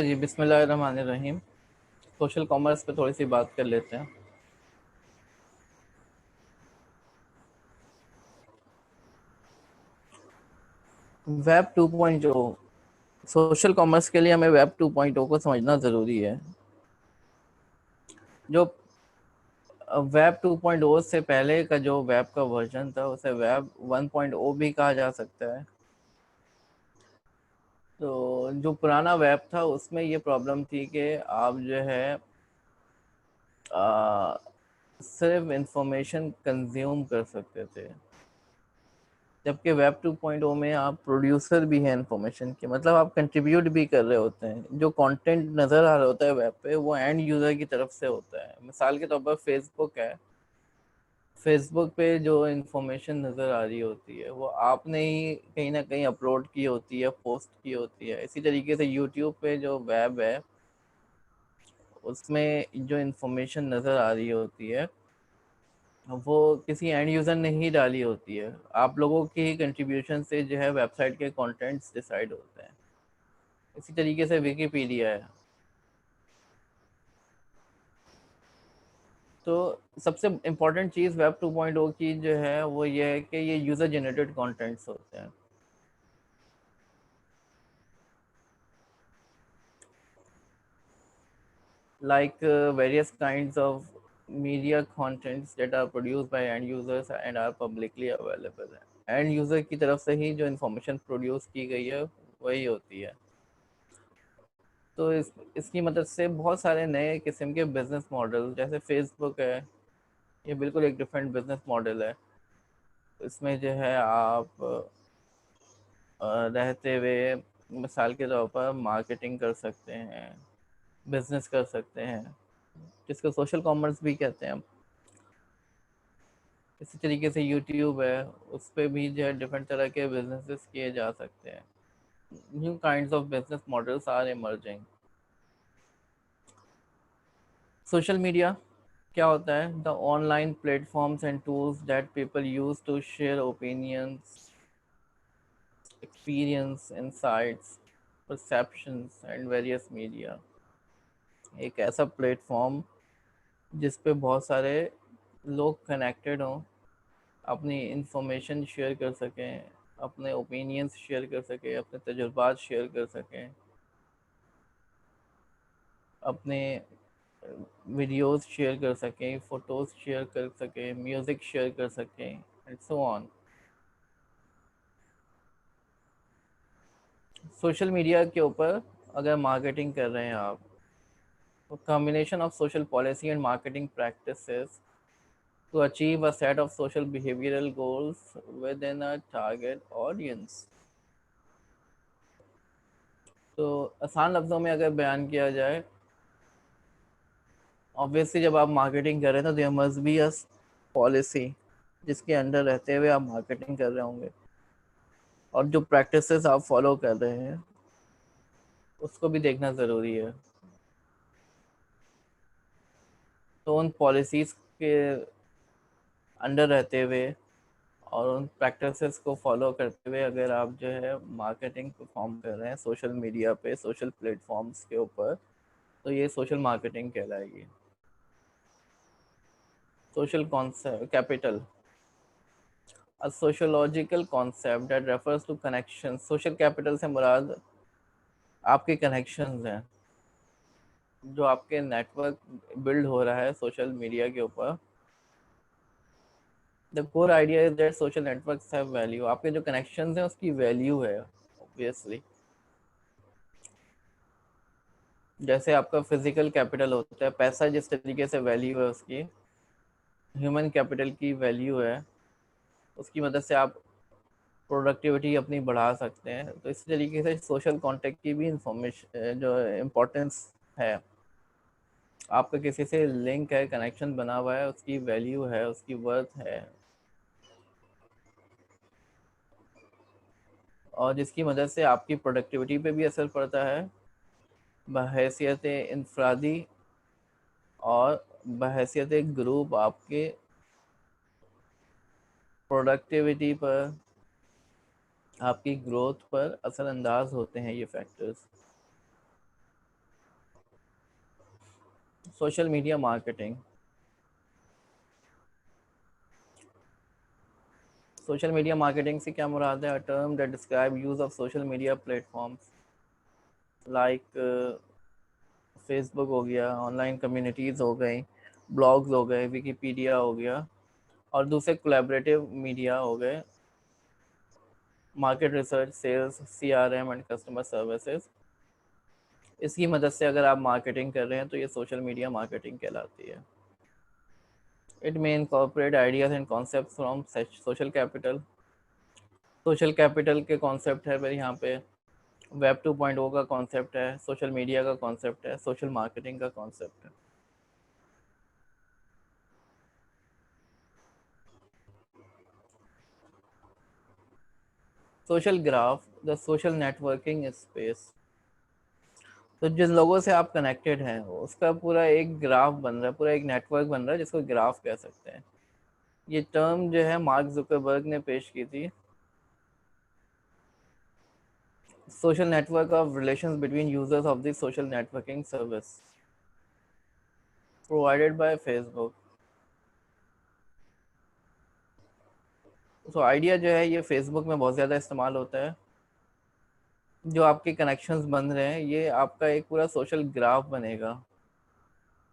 जी, बिस्मिल्लाहिर्रहमानिर्रहीम। Social commerce पे थोड़ी सी बात कर लेते हैं। वेब 2.0, सोशल कॉमर्स के लिए हमें वेब 2.0 को समझना ज़रूरी है। जो वेब 2.0 से पहले का जो वेब का वर्जन था उसे वेब 1.0 भी कहा जा सकता है। तो जो पुराना वेब था उसमें ये प्रॉब्लम थी कि आप जो है आ, सिर्फ इंफॉर्मेशन कंज्यूम कर सकते थे, जबकि वेब 2.0 में आप प्रोड्यूसर भी हैं इन्फॉर्मेशन के, मतलब आप कंट्रीब्यूट भी कर रहे होते हैं। जो कंटेंट नज़र आ रहा होता है वेब पे वो एंड यूज़र की तरफ से होता है। मिसाल के तौर पर फेसबुक है, फेसबुक पे जो इन्फॉर्मेशन नज़र आ रही होती है वो आपने ही कहीं ना कहीं अपलोड की होती है, पोस्ट की होती है। इसी तरीके से यूट्यूब पे जो वेब है उसमें जो इन्फॉर्मेशन नज़र आ रही होती है वो किसी एंड यूज़र ने ही डाली होती है। आप लोगों के ही कंट्रीब्यूशन से जो है वेबसाइट के कंटेंट्स डिसाइड होते हैं। इसी तरीके से विकिपीडिया है। तो सबसे इम्पोर्टेंट चीज़ वेब 2.0 की जो है वो ये है कि ये यूज़र जनरेटेड कंटेंट्स होते हैं। Like various kinds of media contents that are produced by end users and are publicly available है। एंड यूज़र की तरफ से ही जो इन्फॉर्मेशन प्रोड्यूस की गई है वही होती है। तो इसकी मदद से बहुत सारे नए किस्म के बिजनेस मॉडल, जैसे फेसबुक है, ये बिल्कुल एक डिफरेंट बिजनेस मॉडल है। इसमें जो है आप रहते हुए मिसाल के तौर पर मार्केटिंग कर सकते हैं, बिजनेस कर सकते हैं, जिसको सोशल कॉमर्स भी कहते हैं। इसी तरीके से यूट्यूब है, उस पर भी जो है डिफरेंट तरह के बिजनेसेस किए जा सकते हैं। New kinds of business models are emerging. Social media क्या होता है? The online platforms and tools that people use to share opinions, experiences, insights, perceptions and various media. एक ऐसा प्लेटफॉर्म जिस पे बहुत सारे लोग कनेक्टेड हों, अपनी इंफॉर्मेशन शेयर कर सकें, अपने ओपिनियंस शेयर कर सकें, अपने तजुर्बात शेयर कर सकें, अपने वीडियोस शेयर कर सकें, फ़ोटोज़ शेयर कर सकें, म्यूज़िक शेयर कर सकें and so on. Social media के ऊपर अगर मार्केटिंग कर रहे हैं आप, तो combination of social policy and marketing practices to achieve a set of social behavioral goals within a target audience। तो आसान लफ्ज़ों में अगर बयान किया जाए, ऑब्वियसली जब आप मार्केटिंग कर रहे हैं तो there must be a policy जिसके अंडर रहते हुए आप मार्केटिंग कर रहे होंगे, और जो प्रैक्टिसेस आप फॉलो कर रहे हैं उसको भी देखना ज़रूरी है। तो उन पॉलिसीज़ के अंडर रहते हुए और उन प्रैक्टिसेस को फॉलो करते हुए अगर आप जो है मार्केटिंग परफॉर्म कर रहे हैं सोशल मीडिया पे, सोशल प्लेटफॉर्म्स के ऊपर, तो ये सोशल मार्केटिंग कहलाएगी। Social concept capital, a sociological concept that refers to connection. Social capital से मुराद आपके कनेक्शंस हैं, जो आपके नेटवर्क बिल्ड हो रहा है सोशल मीडिया के ऊपर। The core idea is that social networks have value. आपके जो कनेक्शंस हैं उसकी वैल्यू है ऑब्वियसली। जैसे आपका फिजिकल कैपिटल होता है, पैसा जिस तरीके से वैल्यू है उसकी, ह्यूमन कैपिटल की वैल्यू है, उसकी मदद से आप प्रोडक्टिविटी अपनी बढ़ा सकते हैं। तो इस तरीके से सोशल कॉन्टेक्ट की भी इंफॉर्मेशन जो इम्पोर्टेंस है, आपका किसी से लिंक है, कनेक्शन बना हुआ है, उसकी वैल्यू है, उसकी वर्थ है, और जिसकी मदद से आपकी प्रोडक्टिविटी पे भी असर पड़ता है बहैसियत इनफरादी, और बहैसियत ग्रुप आपके प्रोडक्टिविटी पर, आपकी ग्रोथ पर असरअंदाज होते हैं ये factors. Social media marketing. Social media marketing से क्या मुराद है? A term that describe use of social media platforms like Facebook हो गया, ऑनलाइन कम्युनिटीज़ हो गई, ब्लॉग्स हो गए, विकीपीडिया हो गया, और दूसरे कोलैबोरेटिव मीडिया हो गए, market research, sales, CRM and customer services. इसकी मदद से अगर आप मार्केटिंग कर रहे हैं तो ये सोशल मीडिया मार्केटिंग कहलाती है। It may incorporate ideas and concept from social capital. Social capital के कॉन्सेप्ट है फिर यहाँ पे, वेब 2.0 का कॉन्सेप्ट है, सोशल मीडिया का कॉन्सेप्ट है, सोशल मार्केटिंग का कॉन्सेप्ट है। Social graph, the social networking space. तो जिन लोगों से आप कनेक्टेड हैं उसका पूरा एक ग्राफ बन रहा है, पूरा एक नेटवर्क बन रहा है जिसको ग्राफ कह सकते हैं। ये टर्म जो है मार्क जुकरबर्ग ने पेश की थी। Social network of relations between users of the social networking service provided by Facebook. तो आइडिया जो है ये फेसबुक में बहुत ज़्यादा इस्तेमाल होता है। जो आपके कनेक्शंस बन रहे हैं ये आपका एक पूरा सोशल ग्राफ बनेगा।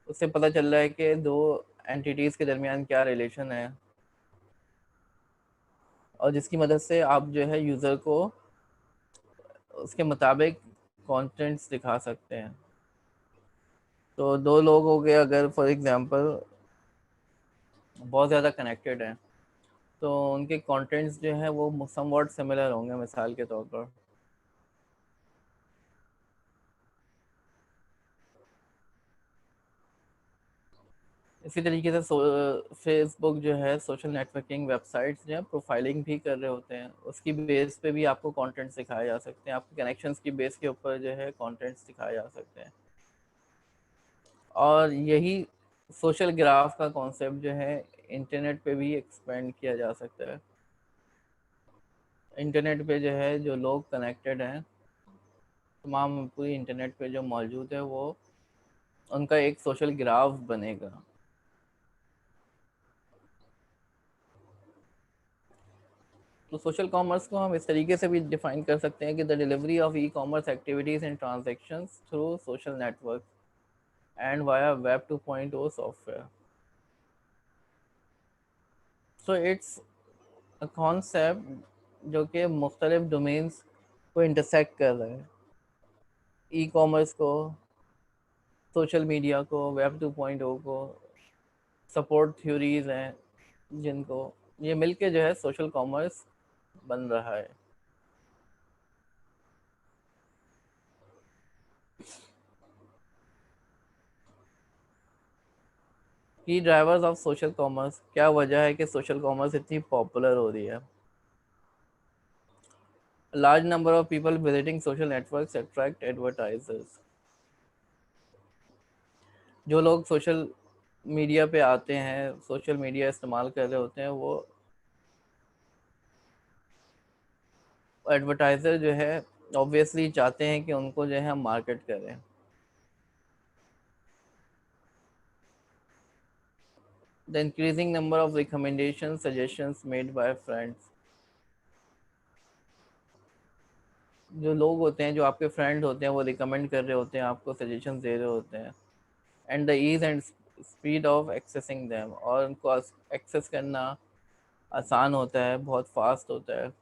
उससे पता चल रहा है कि दो एंटिटीज़ के दरमियान क्या रिलेशन है, और जिसकी मदद से आप जो है यूज़र को उसके मुताबिक कंटेंट्स दिखा सकते हैं। तो दो लोग हो गए अगर फॉर एग्जांपल बहुत ज़्यादा कनेक्टेड हैं, तो उनके कंटेंट्स जो है वो समवॉट सिमिलर होंगे, मिसाल के तौर पर। इसी तरीके से फेसबुक जो है सोशल नेटवर्किंग वेबसाइट्स जो है प्रोफाइलिंग भी कर रहे होते हैं, उसकी बेस पे भी आपको कंटेंट्स दिखाए जा सकते हैं, आपके कनेक्शंस की बेस के ऊपर जो है कंटेंट्स दिखाए जा सकते हैं। और यही सोशल ग्राफ का कॉन्सेप्ट जो है इंटरनेट पे भी एक्सपेंड किया जा सकता है। इंटरनेट पे जो है जो लोग कनेक्टेड हैं, तमाम पूरी इंटरनेट पे जो मौजूद है वो उनका एक सोशल ग्राफ बनेगा। तो सोशल कॉमर्स को हम इस तरीके से भी डिफाइन कर सकते हैं कि the delivery of e commerce activities and transactions through social network and via web 2.0 software. So it's a concept जो कि मुख्तलिफ डोमेन्स को इंटरसेक्ट कर रहे हैं, ई कॉमर्स को, सोशल मीडिया को, वेब 2.0 को, सपोर्ट थ्योरीज हैं जिनको, ये मिलके जो है सोशल कॉमर्स बन रहा है। की ड्राइवर्स ऑफ सोशल कॉमर्स, क्या वजह है कि सोशल कॉमर्स इतनी पॉपुलर हो रही है? Large number of people visiting social networks attract advertisers. जो लोग सोशल मीडिया पे आते हैं, सोशल मीडिया इस्तेमाल कर रहे होते हैं, वो एडवर्टाइज़र जो है ऑब्वियसली चाहते हैं कि उनको जो है हम मार्केट करें। The increasing number of recommendation suggestions made by friends. जो लोग होते हैं, जो आपके फ्रेंड होते हैं, वो रिकमेंड कर रहे होते हैं, आपको सजेशंस दे रहे होते हैं। And the ease and speed of accessing them, और उनको एक्सेस करना आसान होता है, बहुत फास्ट होता है।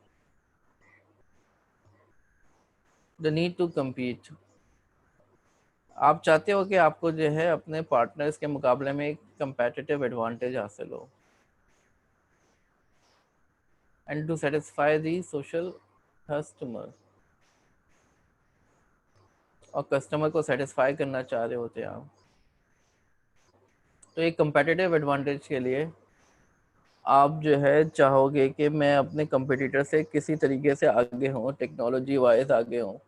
द नीड टू कम्पीट, आप चाहते हो कि आपको जो है अपने पार्टनर्स के मुकाबले में एक कंपेटिटिव एडवांटेज हासिल हो। And to satisfy the social customer, और कस्टमर को सेटिस्फाई करना चाह रहे होते हैं आप। तो एक कंपेटिटिव एडवांटेज के लिए आप जो है चाहोगे कि मैं अपने कंपटीटर से किसी तरीके से आगे हूँ, टेक्नोलॉजी वाइज आगे हूँ।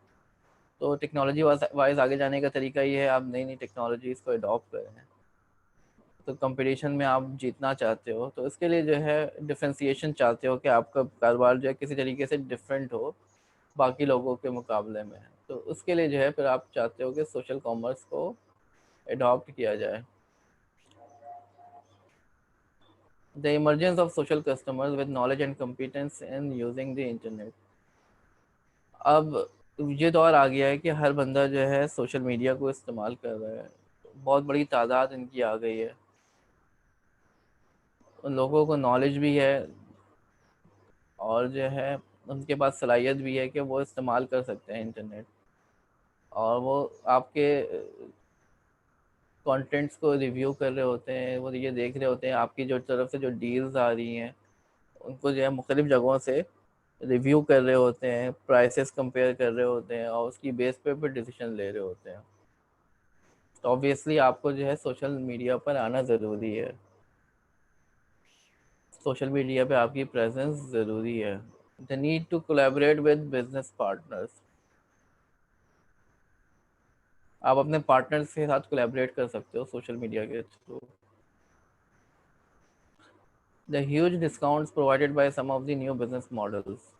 तो टेक्नोलॉजी वाइज आगे जाने का तरीका ये है, आप नई नई टेक्नोलॉजीज़ को अडॉप्ट करें। तो कंपटीशन में आप जीतना चाहते हो, तो इसके लिए जो है डिफ्रेंसिएशन चाहते हो कि आपका कारोबार जो है किसी तरीके से डिफरेंट हो बाकी लोगों के मुकाबले में। तो उसके लिए जो है फिर आप चाहते हो कि सोशल कॉमर्स को अडॉप्ट किया जाए। The emergence of social customers with knowledge and competence in using the internet. अब ये दौर आ गया है कि हर बंदा जो है सोशल मीडिया को इस्तेमाल कर रहा है, बहुत बड़ी तादाद इनकी आ गई है, उन लोगों को नॉलेज भी है और जो है उनके पास सलाहियत भी है कि वो इस्तेमाल कर सकते हैं इंटरनेट, और वो आपके कंटेंट्स को रिव्यू कर रहे होते हैं, वो ये देख रहे होते हैं आपकी जो तरफ से जो डील्स आ रही हैं उनको जो है मुख्तलिफ जगहों से रिव्यू कर रहे होते हैं, प्राइसेस कंपेयर कर रहे होते हैं और उसकी बेस पे फिर डिसीजन ले रहे होते हैं। तो ऑब्वियसली आपको जो है सोशल मीडिया पर आना ज़रूरी है, सोशल मीडिया पे आपकी प्रेजेंस ज़रूरी है। The need to collaborate with business partners. आप अपने पार्टनर्स के साथ कोलैबोरेट कर सकते हो सोशल मीडिया के through. The huge discounts provided by some of the new business models.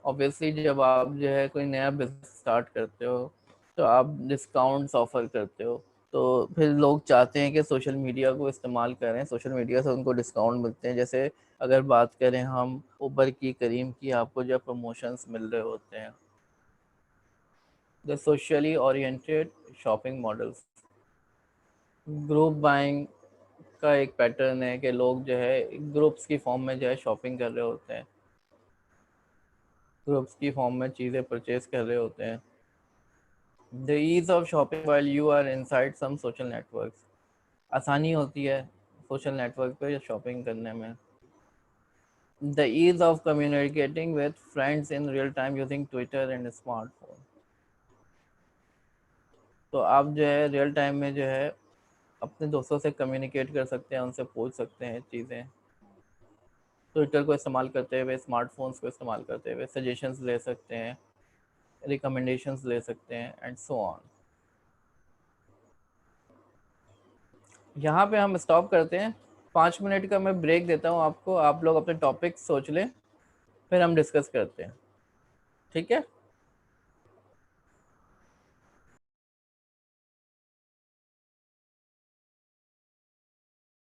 Obviously जब आप जो है कोई नया बिजनेस स्टार्ट करते हो तो आप डिस्काउंट्स ऑफर करते हो, तो फिर लोग चाहते हैं कि सोशल मीडिया को इस्तेमाल करें, सोशल मीडिया से उनको डिस्काउंट मिलते हैं। जैसे अगर बात करें हम उबर की, करीम की, आपको जो प्रमोशंस मिल रहे होते हैं। The socially oriented shopping models. Group buying का एक पैटर्न है कि लोग जो है ग्रुप्स की फॉर्म में जो है शॉपिंग कर रहे होते हैं, ग्रुप्स की फॉर्म में चीज़ें परचेज कर रहे होते हैं। The ease of shopping while you are inside some social networks. आसानी होती है सोशल नेटवर्क पे शॉपिंग करने में। The ease of communicating with friends in real time using Twitter and smartphone. तो आप जो है रियल टाइम में जो है अपने दोस्तों से कम्युनिकेट कर सकते हैं, उनसे पूछ सकते हैं चीज़ें, ट्विटर को इस्तेमाल करते हुए, स्मार्टफोन्स को इस्तेमाल करते हुए सजेशंस ले सकते हैं, रिकमेंडेशंस ले सकते हैं एंड सो ऑन। यहाँ पे हम स्टॉप करते हैं, 5 मिनट का मैं ब्रेक देता हूँ आपको, आप लोग अपने टॉपिक सोच लें, फिर हम डिस्कस करते हैं, ठीक है।